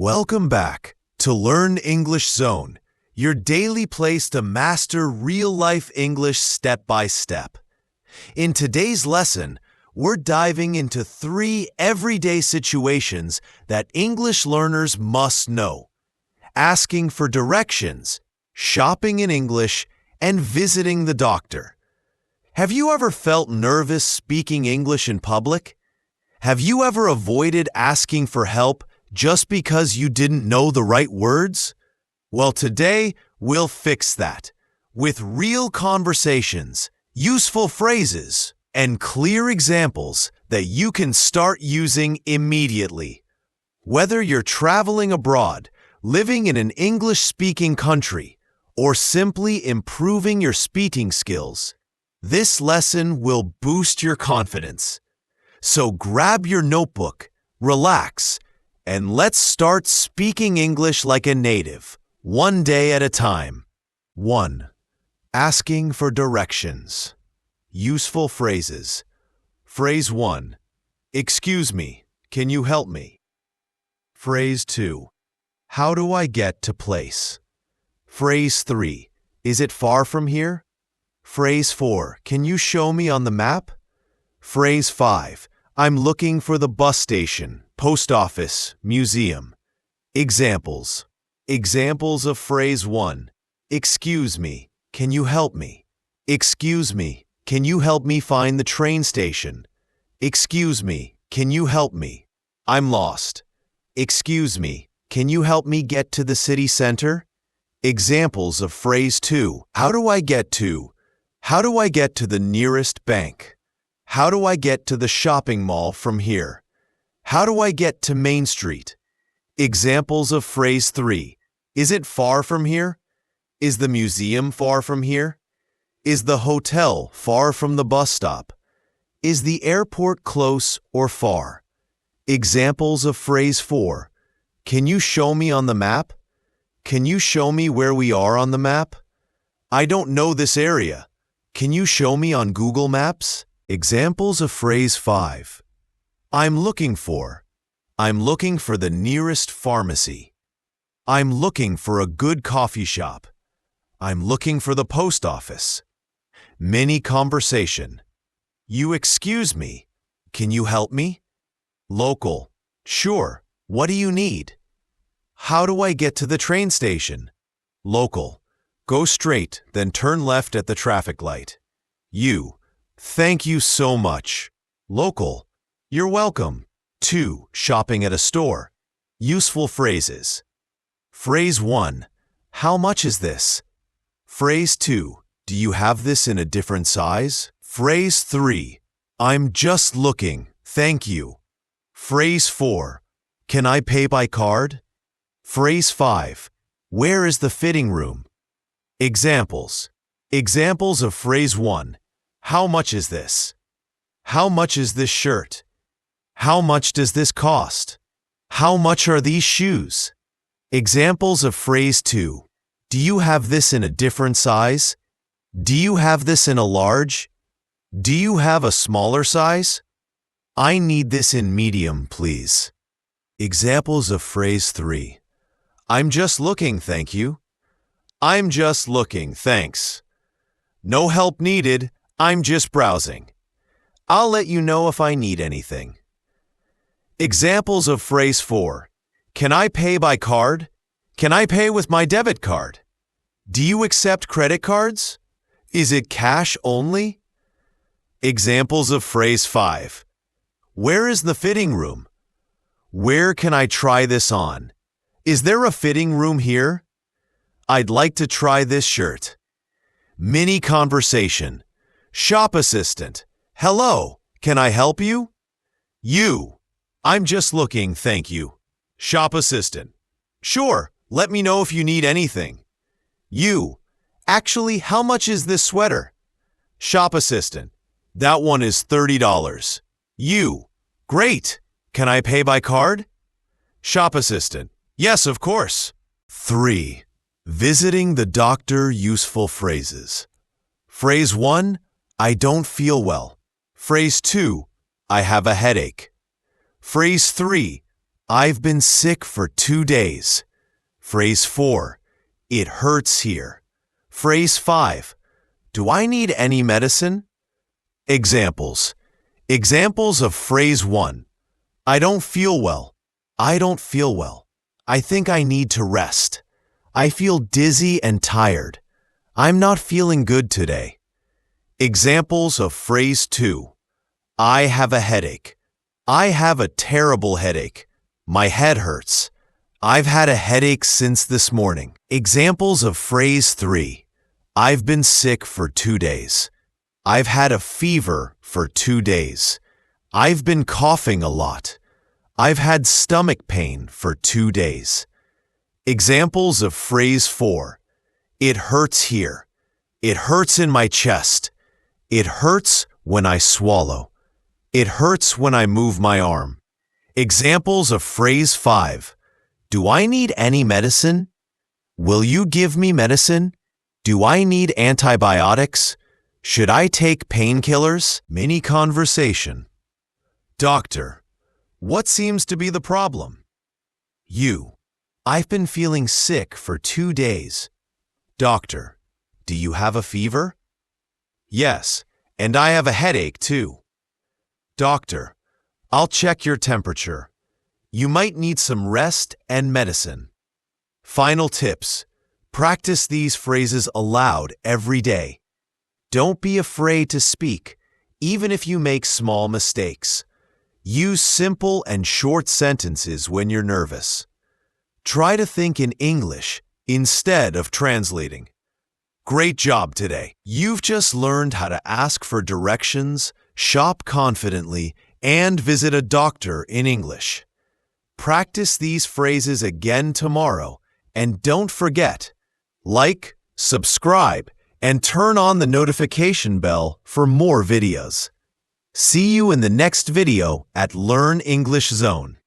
Welcome back to Learn English Zone, your daily place to master real-life English step by step. In today's lesson, we're diving into 3 everyday situations that English learners must know: asking for directions, shopping in English, and visiting the doctor. Have you ever felt nervous speaking English in public? Have you ever avoided asking for help just because you didn't know the right words? Well, today we'll fix that with real conversations, useful phrases, and clear examples that you can start using immediately. Whether you're traveling abroad, living in an English-speaking country, or simply improving your speaking skills, this lesson will boost your confidence. So grab your notebook, relax, and let's start speaking English like a native, one day at a time. 1. Asking for directions. Useful phrases. Phrase 1. Excuse me, can you help me? Phrase 2. How do I get to place? Phrase 3. Is it far from here? Phrase 4. Can you show me on the map? Phrase 5. I'm looking for the bus station, post office, museum. Examples. Examples of phrase 1. Excuse me, can you help me? Excuse me, can you help me find the train station? Excuse me, can you help me? I'm lost. Excuse me, can you help me get to the city center? Examples of phrase 2. How do I get to? How do I get to the nearest bank? How do I get to the shopping mall from here? How do I get to Main Street? Examples of phrase 3. Is it far from here? Is the museum far from here? Is the hotel far from the bus stop? Is the airport close or far? Examples of phrase 4. Can you show me on the map? Can you show me where we are on the map? I don't know this area. Can you show me on Google Maps? Examples of phrase 5. I'm looking for. I'm looking for the nearest pharmacy. I'm looking for a good coffee shop. I'm looking for the post office. Mini conversation. You excuse me. Can you help me? Local. Sure. What do you need? How do I get to the train station? Local. Go straight, then turn left at the traffic light. You. Thank you so much. Local. You're welcome. 2. Shopping at a store. Useful phrases. Phrase 1. How much is this? Phrase 2. Do you have this in a different size? Phrase 3. I'm just looking. Thank you. Phrase 4. Can I pay by card? Phrase 5. Where is the fitting room? Examples. Examples of phrase 1. How much is this? How much is this shirt? How much does this cost? How much are these shoes? Examples of phrase 2. Do you have this in a different size? Do you have this in a large? Do you have a smaller size? I need this in medium, please. Examples of phrase 3. I'm just looking, thank you. I'm just looking, thanks. No help needed. I'm just browsing. I'll let you know if I need anything. Examples of phrase 4. Can I pay by card? Can I pay with my debit card? Do you accept credit cards? Is it cash only? Examples of phrase 5. Where is the fitting room? Where can I try this on? Is there a fitting room here? I'd like to try this shirt. Mini conversation. Shop assistant. Hello, can I help you? You. I'm just looking, thank you. Shop assistant. Sure, let me know if you need anything. You. Actually, how much is this sweater? Shop assistant. That one is $30. You. Great. Can I pay by card? Shop assistant. Yes, of course. 3. Visiting the doctor. Useful phrases. Phrase 1. I don't feel well. Phrase 2. I have a headache. Phrase 3. I've been sick for 2 days. Phrase 4. It hurts here. Phrase 5. Do I need any medicine? Examples. Examples of phrase 1. I don't feel well. I don't feel well. I think I need to rest. I feel dizzy and tired. I'm not feeling good today. Examples of phrase 2. I have a headache. I have a terrible headache. My head hurts. I've had a headache since this morning. Examples of phrase 3. I've been sick for 2 days. I've had a fever for 2 days. I've been coughing a lot. I've had stomach pain for 2 days. Examples of phrase 4. It hurts here. It hurts in my chest. It hurts when I swallow. It hurts when I move my arm. Examples of phrase 5. Do I need any medicine? Will you give me medicine? Do I need antibiotics? Should I take painkillers? Mini conversation. Doctor, what seems to be the problem? You. I've been feeling sick for 2 days. Doctor, do you have a fever? Yes, and I have a headache too. Doctor, I'll check your temperature. You might need some rest and medicine. Final tips. Practice these phrases aloud every day. Don't be afraid to speak, even if you make small mistakes. Use simple and short sentences when you're nervous. Try to think in English instead of translating. Great job today. You've just learned how to ask for directions, shop confidently, and visit a doctor in English. Practice these phrases again tomorrow, and don't forget, like, subscribe, and turn on the notification bell for more videos. See you in the next video at Learn English Zone.